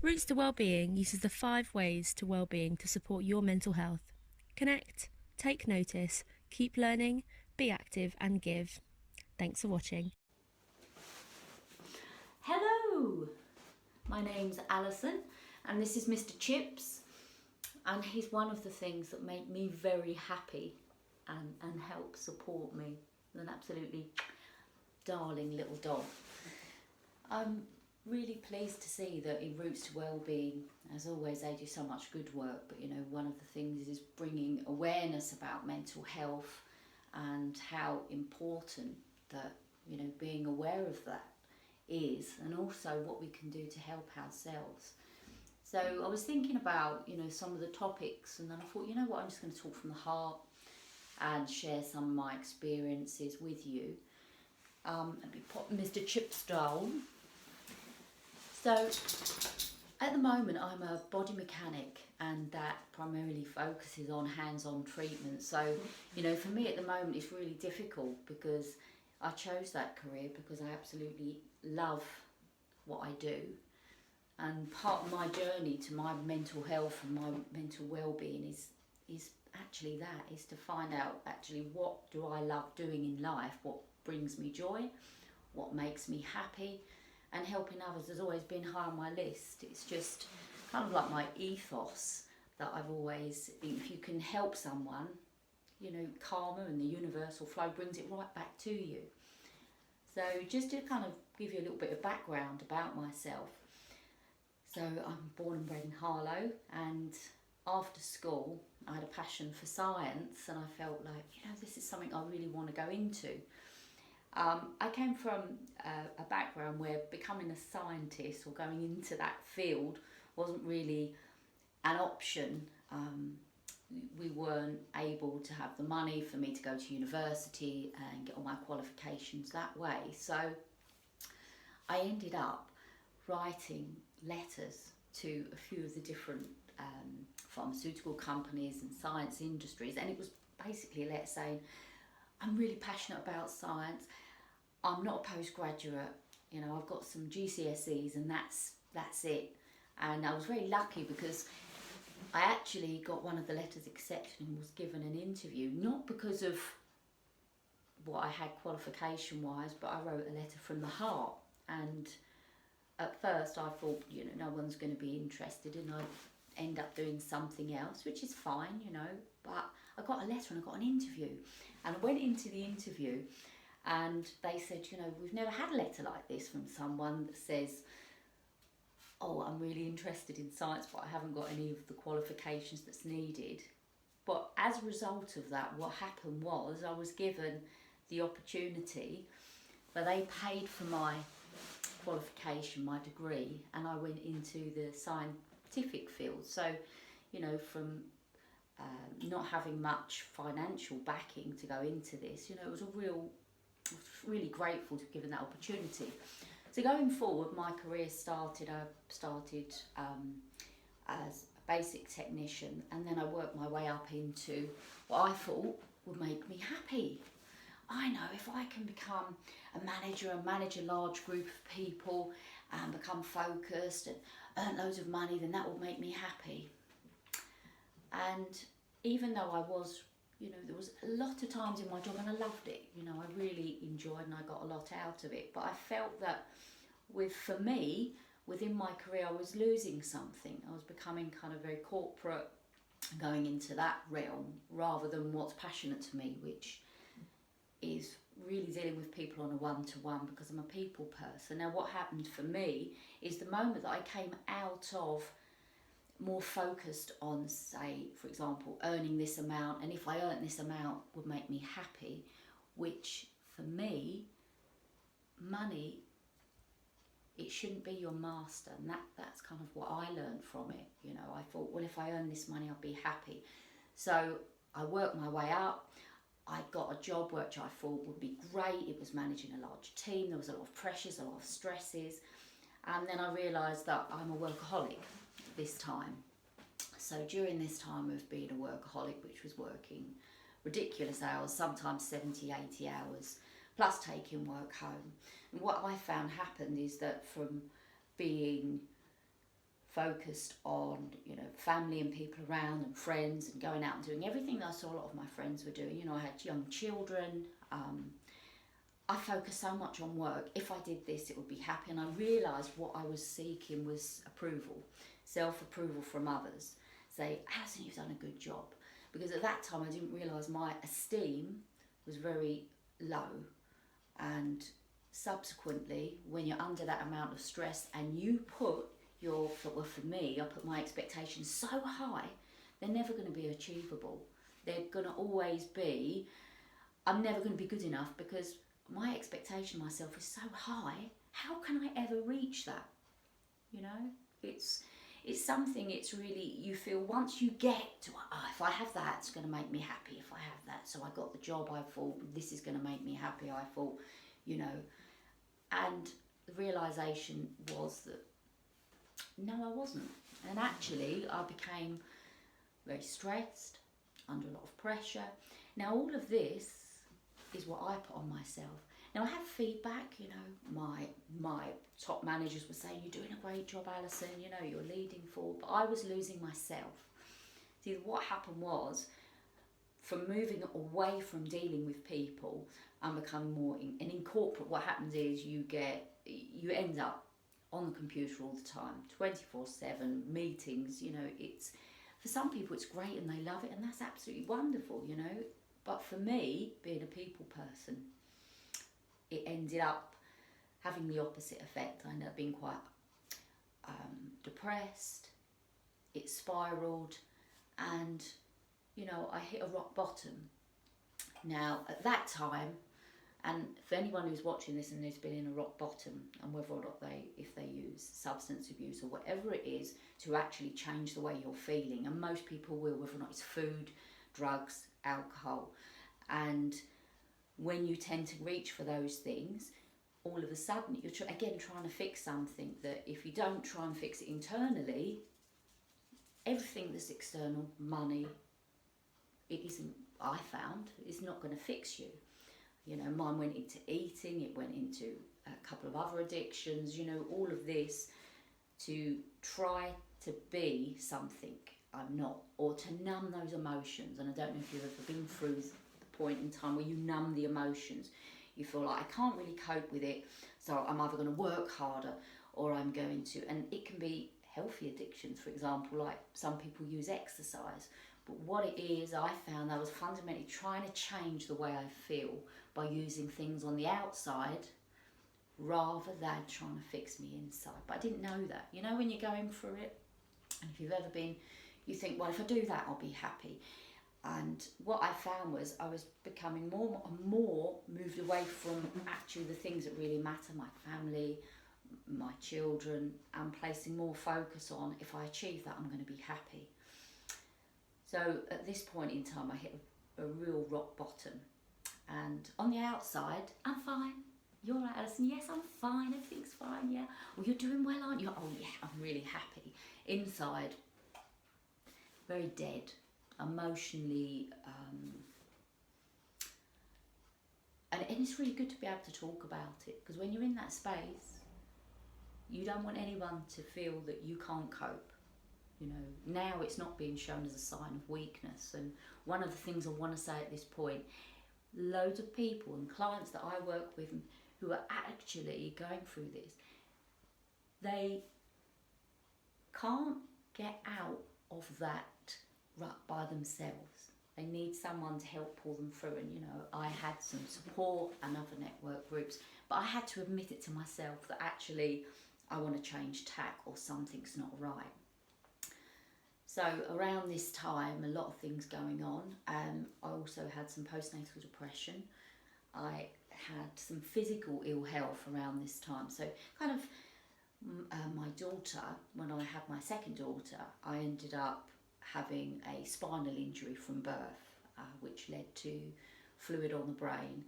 Roots to Wellbeing uses the 5 ways to wellbeing to support your mental health. Connect, take notice, keep learning, be active and give. Thanks for watching. Hello, my name's Alison and this is Mr. Chips, and he's one of the things that make me very happy and help support me. He's an absolutely darling little dog. I'm really pleased to see that in Roots to Wellbeing, as always, they do so much good work, but you know, one of the things is bringing awareness about mental health and how important that, you know, being aware of that is, and also what we can do to help ourselves. So I was thinking about, you know, some of the topics, and then I thought, you know what, I'm just going to talk from the heart and share some of my experiences with you. Let me put Mr. Chips down. So at the moment I'm a body mechanic, and that primarily focuses on hands-on treatment. So, you know, for me at the moment it's really difficult because I chose that career because I absolutely love what I do. And part of my journey to my mental health and my mental well-being is actually that, is to find out actually what do I love doing in life, what brings me joy, what makes me happy, and helping others has always been high on my list. It's just kind of like my ethos that I've always, if you can help someone, you know, karma and the universal flow brings it right back to you. So just to kind of give you a little bit of background about myself. So I'm born and bred in Harlow, and after school I had a passion for science, and I felt like, you know, this is something I really want to go into. I came from a background where becoming a scientist or going into that field wasn't really an option. We weren't able to have the money for me to go to university and get all my qualifications that way. So I ended up writing letters to a few of the different pharmaceutical companies and science industries, and it was basically a letter saying, I'm really passionate about science, I'm not a postgraduate, you know, I've got some GCSEs and that's it. And I was very lucky because I actually got one of the letters accepted and was given an interview, not because of what I had qualification wise, but I wrote a letter from the heart. And at first I thought, you know, no one's going to be interested, and I'd end up doing something else, which is fine, you know, but I got a letter and I got an interview. And I went into the interview and they said, you know, we've never had a letter like this from someone that says, oh, I'm really interested in science, but I haven't got any of the qualifications that's needed. But as a result of that, what happened was I was given the opportunity, but they paid for my qualification, my degree, and I went into the scientific field. So, you know, from not having much financial backing to go into this, you know, it was really grateful to be given that opportunity. So going forward, my career started as a basic technician, and then I worked my way up into what I thought would make me happy. I know if I can become a manager and manage a large group of people and become focused and earn loads of money, then that will make me happy. And even though I was, you know, there was a lot of times in my job and I loved it, you know, I really enjoyed and I got a lot out of it, but I felt that for me, within my career, I was losing something. I was becoming kind of very corporate, going into that realm rather than what's passionate to me, which is really dealing with people on a one-to-one, because I'm a people person. Now what happened for me is the moment that I came out of more focused on, say, for example, earning this amount, and if I earned this amount would make me happy, which for me, money, it shouldn't be your master, and that's kind of what I learned from it. You know, I thought, well, if I earn this money, I'll be happy. So I worked my way up. I got a job which I thought would be great. It was managing a large team. There was a lot of pressures, a lot of stresses. And then I realised that I'm a workaholic this time. So during this time of being a workaholic, which was working ridiculous hours, sometimes 70, 80 hours, plus taking work home. And what I found happened is that from being focused on, you know, family and people around and friends and going out and doing everything that I saw a lot of my friends were doing. You know, I had young children. I focused so much on work. If I did this, it would be happy. And I realised what I was seeking was approval, self-approval from others. Say, Alison, you've done a good job. Because at that time, I didn't realise my esteem was very low. And subsequently, when you're under that amount of stress and you put your, well, for me, I put my expectations so high, they're never going to be achievable. They're going to always be, I'm never going to be good enough because my expectation of myself is so high. How can I ever reach that? You know, it's something, it's really, you feel once you get to, if I have that, it's going to make me happy. If I have that, so I got the job, I thought this is going to make me happy. I thought, you know, and the realisation was that no, I wasn't. And actually, I became very stressed, under a lot of pressure. Now, all of this is what I put on myself. Now, I have feedback, you know, my top managers were saying, you're doing a great job, Alison, you know, you're leading forward, but I was losing myself. See, what happened was, from moving away from dealing with people and becoming more and in corporate, what happens is you end up on the computer all the time, 24/7 meetings. You know, it's, for some people it's great and they love it, and that's absolutely wonderful, you know. But for me, being a people person, it ended up having the opposite effect. I ended up being quite depressed. It spiraled, and you know, I hit a rock bottom. Now, at that time, and for anyone who's watching this and who's been in a rock bottom, and whether or not if they use substance abuse or whatever it is to actually change the way you're feeling, and most people will, whether or not it's food, drugs, alcohol, and when you tend to reach for those things, all of a sudden you're again trying to fix something that if you don't try and fix it internally, everything that's external, money, it isn't, I found, is not going to fix you. You know, mine went into eating, it went into a couple of other addictions, you know, all of this to try to be something I'm not, or to numb those emotions. And I don't know if you've ever been through the point in time where you numb the emotions. You feel like, I can't really cope with it, so I'm either going to work harder or I'm going to, and it can be healthy addictions, for example, like some people use exercise. But what it is, I found I was fundamentally trying to change the way I feel by using things on the outside rather than trying to fix me inside. But I didn't know that. You know, when you're going through it, and if you've ever been, you think, well, if I do that, I'll be happy. And what I found was I was becoming more and more moved away from actually the things that really matter, my family, my children, and placing more focus on, if I achieve that, I'm going to be happy. So at this point in time, I hit a real rock bottom. And on the outside, I'm fine. You're right, Alison. Yes, I'm fine. Everything's fine. Yeah. Well, you're doing well, aren't you? Oh, yeah, I'm really happy. Inside, very dead, emotionally. And it's really good to be able to talk about it, because when you're in that space, you don't want anyone to feel that you can't cope. You know, now it's not being shown as a sign of weakness. And one of the things I want to say at this point, loads of people and clients that I work with who are actually going through this, they can't get out of that rut by themselves. They need someone to help pull them through. And, you know, I had some support and other network groups, but I had to admit it to myself that actually I want to change tack or something's not right. So around this time, a lot of things going on. I also had some postnatal depression. I had some physical ill health around this time. So kind of my daughter, when I had my second daughter, I ended up having a spinal injury from birth, which led to fluid on the brain,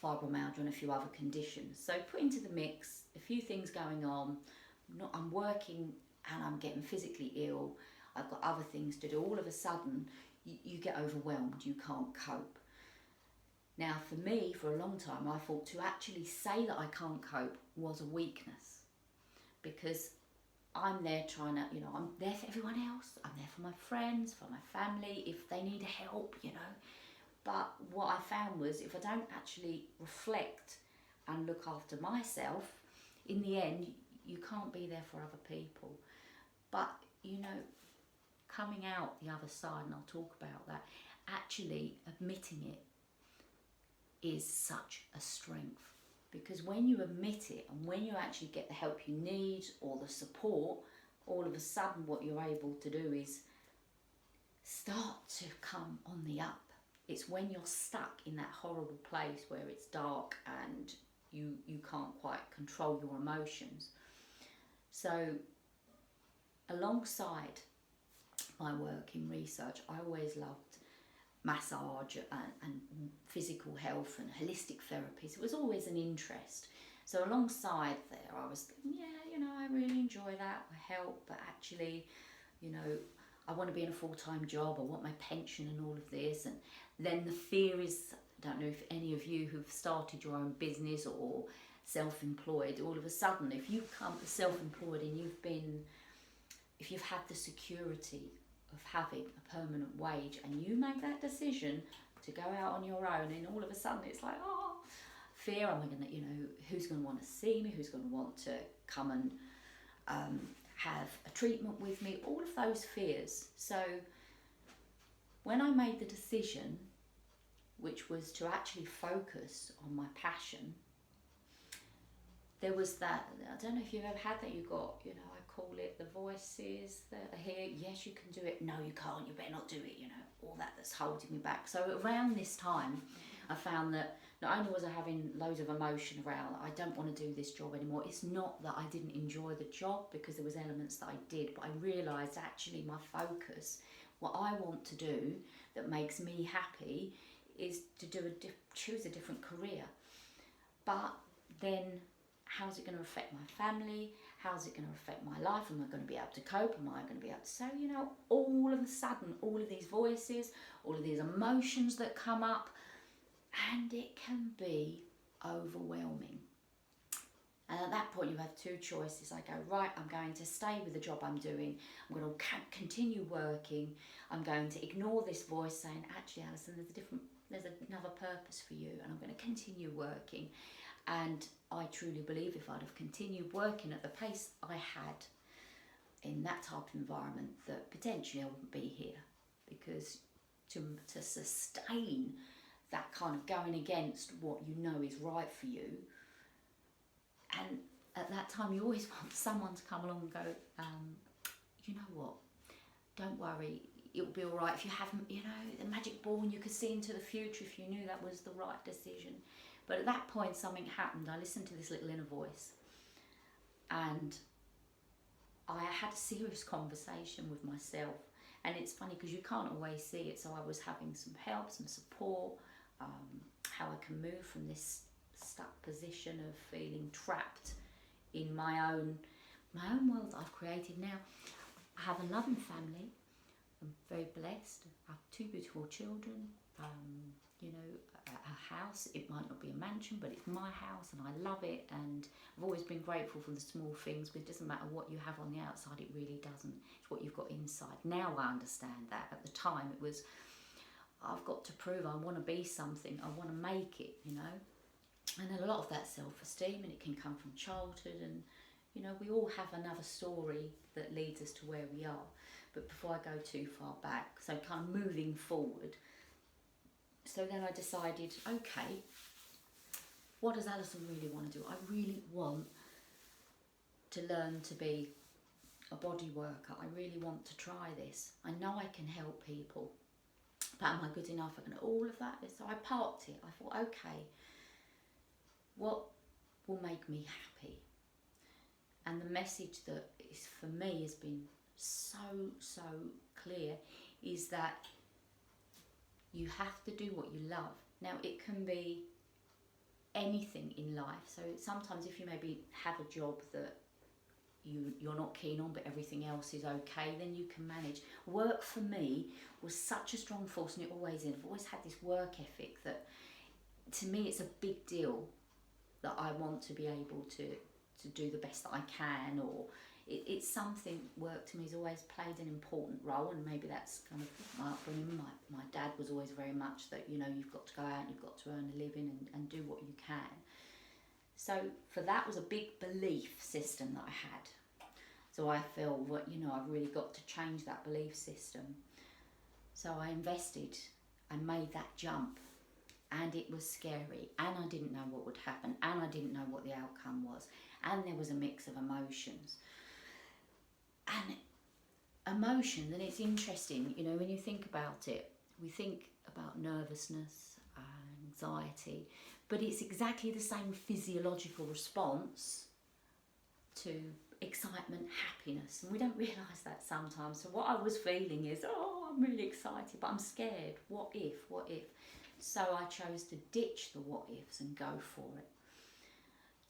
fibromyalgia and a few other conditions. So put into the mix, a few things going on. I'm working and I'm getting physically ill. I've got other things to do. All of a sudden, you get overwhelmed. You can't cope. Now, for me, for a long time, I thought to actually say that I can't cope was a weakness, because I'm there trying to, I'm there for everyone else. I'm there for my friends, for my family, if they need help, But what I found was if I don't actually reflect and look after myself, in the end, you can't be there for other people. But, coming out the other side, and I'll talk about that, actually admitting it is such a strength. Because when you admit it and when you actually get the help you need or the support, all of a sudden what you're able to do is start to come on the up. It's when you're stuck in that horrible place where it's dark and you can't quite control your emotions. So alongside my work in research, I always loved massage and physical health and holistic therapies. It was always an interest. So alongside there, I was thinking, I really enjoy that, I help, but actually, I want to be in a full-time job, I want my pension and all of this. And then the fear is, I don't know if any of you who've started your own business or self-employed, all of a sudden, if you come self-employed and if you've had the security of having a permanent wage and you make that decision to go out on your own, and all of a sudden it's like, fear, am I going to, who's going to want to see me, who's going to want to come and have a treatment with me, all of those fears. So when I made the decision, which was to actually focus on my passion, there was that, I don't know if you've ever had that, you got, I call it the voices that are here, yes you can do it, no you can't, you better not do it, all that's holding me back. So around this time I found that not only was I having loads of emotion around, I don't want to do this job anymore. It's not that I didn't enjoy the job, because there was elements that I did, but I realised actually my focus, what I want to do that makes me happy is to choose a different career. But then how's it going to affect my family? How's it going to affect my life? Am I going to be able to cope? Am I going to be able to... So, all of a sudden, all of these voices, all of these emotions that come up, and it can be overwhelming. And at that point, you have two choices. I go, right, I'm going to stay with the job I'm doing. I'm going to continue working. I'm going to ignore this voice saying, actually, Alison, there's another purpose for you, and I'm going to continue working. And I truly believe if I'd have continued working at the pace I had in that type of environment, that potentially I wouldn't be here. Because to sustain that kind of going against what you know is right for you, and at that time you always want someone to come along and go, you know what, don't worry, it'll be all right. If you haven't, the magic ball and you could see into the future if you knew that was the right decision. But at that point something happened. I listened to this little inner voice and I had a serious conversation with myself. And it's funny because you can't always see it. So I was having some help, some support, how I can move from this stuck position of feeling trapped in my own world that I've created now. I have a loving family. I'm very blessed. I have two beautiful children. A house. It might not be a mansion, but it's my house and I love it. And I've always been grateful for the small things, but it doesn't matter what you have on the outside, it really doesn't. It's what you've got inside. Now I understand that. At the time it was, I've got to prove I want to be something, I want to make it, And a lot of that self-esteem, and it can come from childhood, and we all have another story that leads us to where we are. But before I go too far back, so kind of moving forward, so then I decided, okay, what does Alison really want to do? I really want to learn to be a body worker. I really want to try this. I know I can help people, but am I good enough? All of that. So I parked it. I thought, okay, what will make me happy? And the message that is for me has been so clear, is that you have to do what you love. Now it can be anything in life. So sometimes if you maybe have a job that you're not keen on, but everything else is okay, then you can manage. Work for me was such a strong force, and it always is. I've always had this work ethic that, to me, it's a big deal that I want to be able to do the best that I can, or it's something, work to me has always played an important role, and maybe that's kind of my upbringing. My dad was always very much that, you know, you've got to go out and you've got to earn a living and do what you can. So for that was a big belief system that I had. So I feel that, you know, I've really got to change that belief system. So I invested and made that jump, and it was scary, and I didn't know what would happen, and I didn't know what the outcome was, and there was a mix of emotions. And emotions, and it's interesting, you know, when you think about it, we think about nervousness, anxiety, but it's exactly the same physiological response to excitement, happiness, and we don't realise that sometimes. So what I was feeling is, oh, I'm really excited, but I'm scared. What if? So I chose to ditch the what ifs and go for it.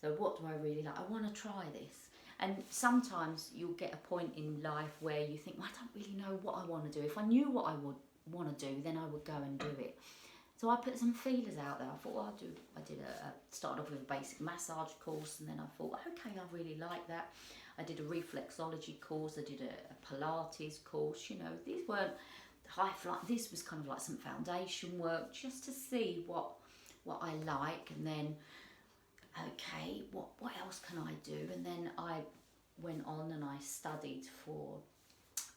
So what do I really like? I want to try this. And sometimes you'll get a point in life where you think, well, I don't really know what I want to do. If I knew what I would want to do, then I would go and do it. So I put some feelers out there. I thought, well, started off with a basic massage course, and then I thought, okay, I really like that. I did a reflexology course, I did a Pilates course, you know, these weren't high flight, this was kind of like some foundation work, just to see what I like, and then, okay, what else can I do? And then I went on and I studied for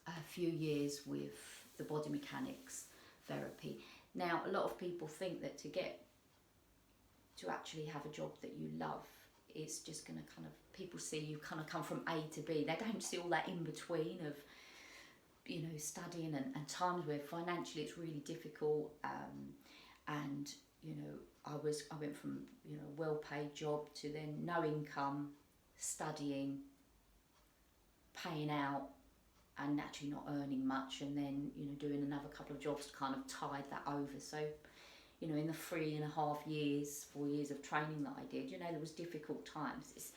a few years with the body mechanics therapy. Now, a lot of people think that to actually have a job that you love, it's just going to kind of, people see you kind of come from A to B. They don't see all that in between of, you know, studying and times where financially it's really difficult. And, you know, I went from, you know, well-paid job to then no income, studying, paying out, and actually not earning much, and then, you know, doing another couple of jobs to kind of tide that over. So, you know, in the 4 years of training that I did, you know, there was difficult times.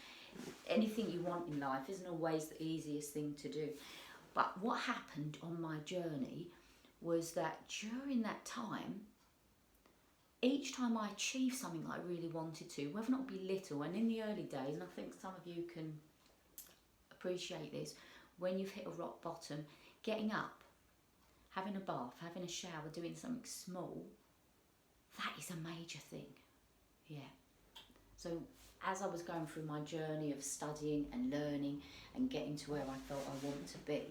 Anything you want in life isn't always the easiest thing to do. But what happened on my journey was that during that time, each time I achieved something that I really wanted to, whether or not it be little, and in the early days, and I think some of you can appreciate this, when you've hit a rock bottom, getting up, having a bath, having a shower, doing something small, that is a major thing. Yeah. So as I was going through my journey of studying and learning and getting to where I felt I wanted to be,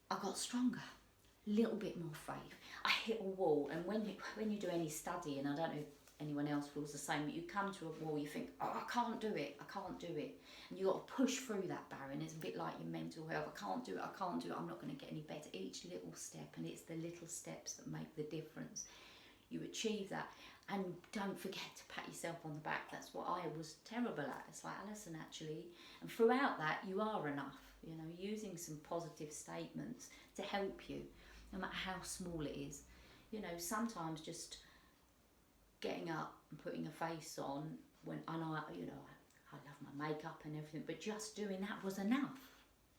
I got stronger, a little bit more faith. I hit a wall, and when you do any study, and I don't know if anyone else feels the same, but you come to a wall, you think, oh, I can't do it, and you got to push through that barrier. And it's a bit like your mental health. I can't do it, I'm not going to get any better. Each little step, and it's the little steps that make the difference. You achieve that, and don't forget to pat yourself on the back. That's what I was terrible at. It's like, Alison, actually, and throughout that, you are enough. You know, using some positive statements to help you, no matter how small it is. You know, sometimes just getting up and putting a face on I love my makeup and everything, but just doing that was enough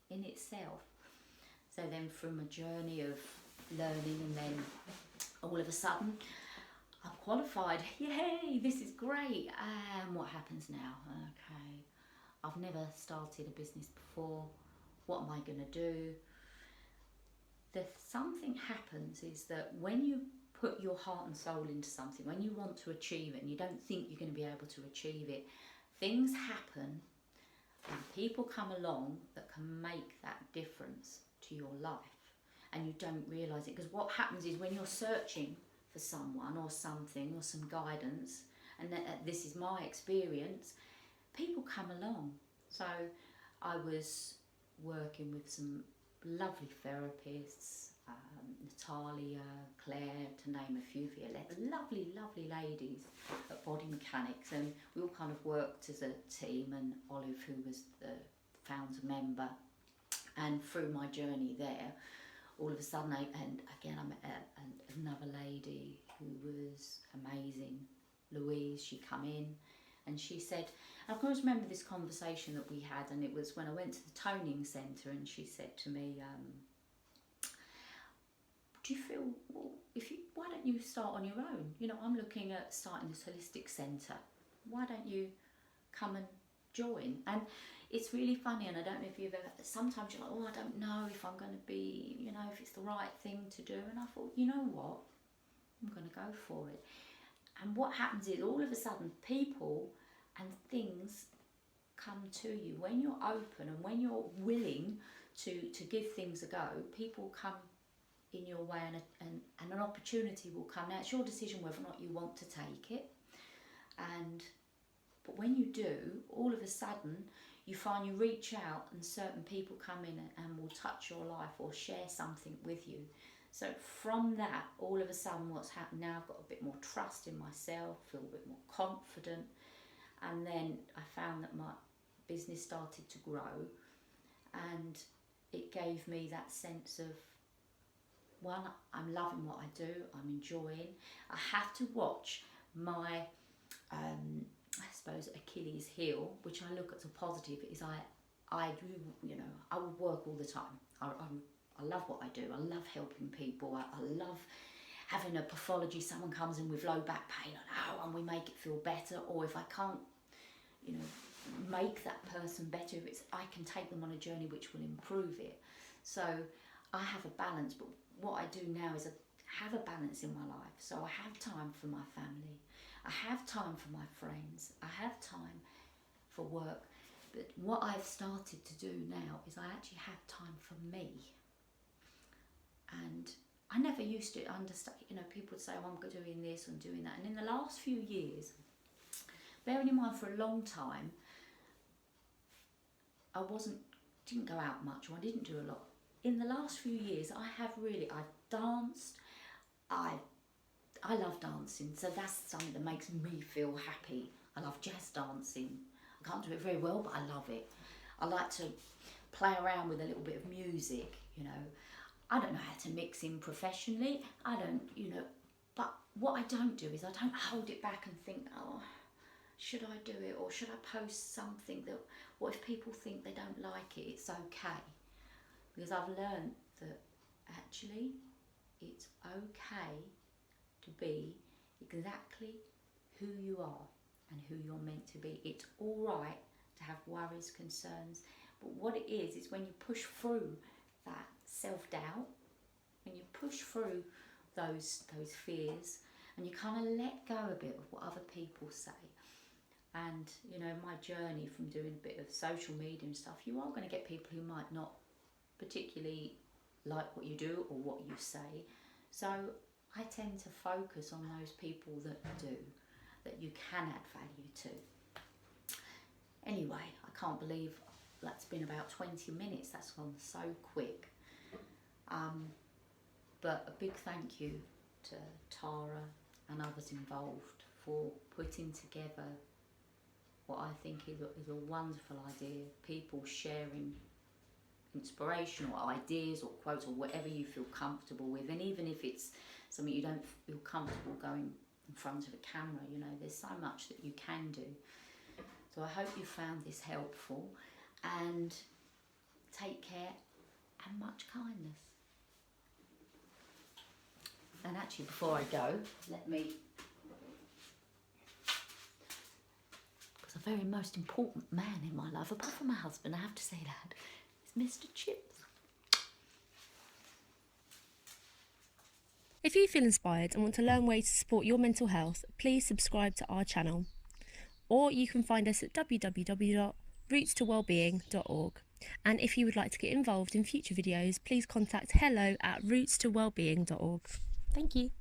in itself. So then through my journey of learning, and then all of a sudden I'm qualified. Yay, this is great. And what happens now? Okay, I've never started a business before. What am I going to do? Something happens is that when you put your heart and soul into something, when you want to achieve it and you don't think you're going to be able to achieve it, things happen and people come along that can make that difference to your life, and you don't realise it. Because what happens is when you're searching for someone or something or some guidance, and this is my experience, people come along. So I was working with some lovely therapists, Natalia, Claire, to name a few, Violetta, lovely ladies at Body Mechanics, and we all kind of worked as a team, and Olive, who was the founder member. And through my journey there, all of a sudden, I met another lady who was amazing, Louise. She come in and she said, and I can always remember this conversation that we had, and it was when I went to the toning centre, and she said to me, do you feel, well, why don't you start on your own? You know, I'm looking at starting this holistic centre. Why don't you come and join? And it's really funny, and I don't know if you've ever, sometimes you're like, oh, I don't know if I'm going to be, you know, if it's the right thing to do. And I thought, you know what, I'm going to go for it. And what happens is all of a sudden people and things come to you. When you're open and when you're willing to give things a go, people come in your way, and an opportunity will come. Now it's your decision whether or not you want to take it. But when you do, all of a sudden you find you reach out and certain people come in and will touch your life or share something with you. So from that, all of a sudden what's happened now, I've got a bit more trust in myself, feel a bit more confident. And then I found that my business started to grow, and it gave me that sense of, one, I'm loving what I do, I'm enjoying. I have to watch my, I suppose, Achilles heel, which I look at as a positive, is I do, you know, I would work all the time. I love what I do. I love helping people. I love having a pathology. Someone comes in with low back pain, and we make it feel better. Or if I can't, you know, make that person better, if it's, I can take them on a journey which will improve it. So I have a balance, but what I do now is I have a balance in my life. So I have time for my family. I have time for my friends. I have time for work. But what I've started to do now is I actually have time for me. And I never used to understand, you know, people would say, oh, I'm doing this and doing that. And in the last few years, bearing in mind for a long time, I didn't go out much, or I didn't do a lot. In the last few years, I've danced. I love dancing, so that's something that makes me feel happy. I love jazz dancing. I can't do it very well, but I love it. I like to play around with a little bit of music, you know. I don't know how to mix in professionally. I don't, you know, but what I don't do is I don't hold it back and think, oh, should I do it, or should I post something that, what if people think they don't like it? It's okay. Because I've learned that actually it's okay to be exactly who you are and who you're meant to be. It's all right to have worries, concerns, but what it is when you push through that self-doubt, when you push through those fears, and you kind of let go a bit of what other people say. And you know, my journey from doing a bit of social media and stuff, you are going to get people who might not particularly like what you do or what you say. So I tend to focus on those people that do, that you can add value to. Anyway, I can't believe that's been about 20 minutes. That's gone so quick. But a big thank you to Tara and others involved for putting together what I think is a wonderful idea. People sharing inspirational ideas or quotes or whatever you feel comfortable with, and even if it's something you don't feel comfortable going in front of a camera, you know, there's so much that you can do. So I hope you found this helpful, and take care and much kindness. And actually, before I go, let me, because the very most important man in my life, apart from my husband, I have to say that, is Mr. Chips. If you feel inspired and want to learn ways to support your mental health, please subscribe to our channel. Or you can find us at www.rootstowellbeing.org. And if you would like to get involved in future videos, please contact hello@rootstowellbeing.org. Thank you.